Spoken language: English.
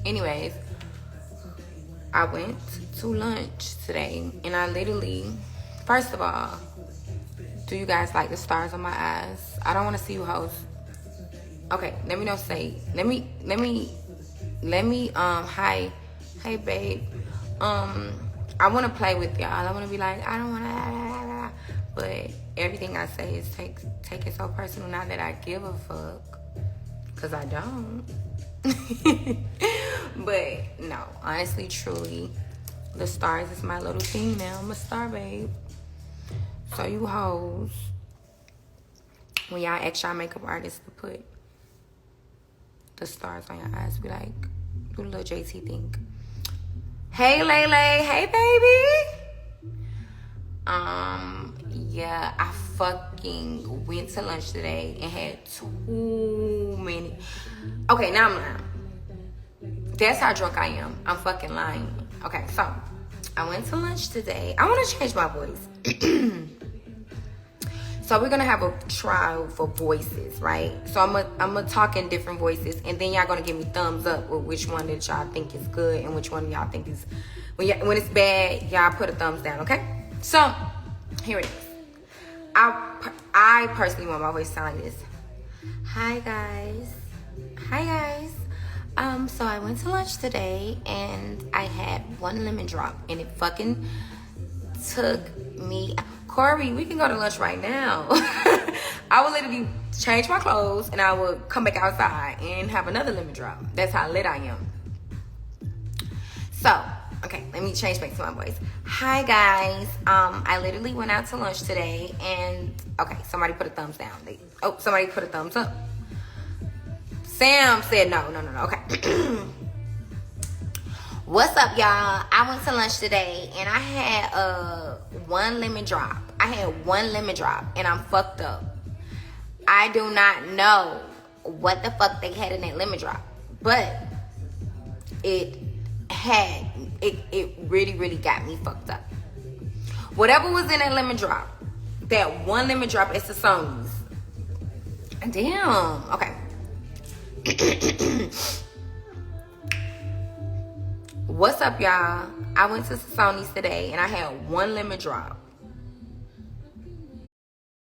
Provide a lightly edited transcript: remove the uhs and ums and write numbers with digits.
Anyways, I went to lunch today, and I literally, first of all, do you guys like the stars on my eyes? I don't want to see you hoes. Okay, let me know. Hi, hey, babe. I want to play with y'all. I want to be like, I don't want to, but everything I say is take it so personal. Not that I give a fuck, cause I don't. But no, honestly, truly, the stars is my little thing now. I'm a star, babe. So you hoes, when y'all ask y'all makeup artists to put the stars on your eyes, be like, do the little JT thing. Hey, Lele. Hey, baby. Yeah, I fucking went to lunch today and had too many. Okay, now I'm lying. That's how drunk I am. I'm fucking lying. Okay, so I went to lunch today. I want to change my voice. So we're gonna have a trial for voices, right? So I'm gonna talk in different voices, and then y'all gonna give me thumbs up with which one that y'all think is good and which one y'all think is when it's bad. Y'all put a thumbs down, okay? So here it is. I personally want my voice to sound like this. Hi guys. So I went to lunch today and I had one lemon drop, and it fucking took me. Corey, we can go to lunch right now. I would literally change my clothes and I would come back outside and have another lemon drop. That's how lit I am. So, okay, let me change back to my voice. Hi guys. I literally went out to lunch today and okay, somebody put a thumbs down. Somebody put a thumbs up. Sam said no. Okay. What's up, y'all? I went to lunch today and I had one lemon drop. And I'm fucked up. I do not know what the fuck they had in that lemon drop, but it really, really got me fucked up. Whatever was in that lemon drop, that one lemon drop is Sassooni's. Damn. Okay. What's up, y'all? I went to Sassooni's today and I had one lemon drop.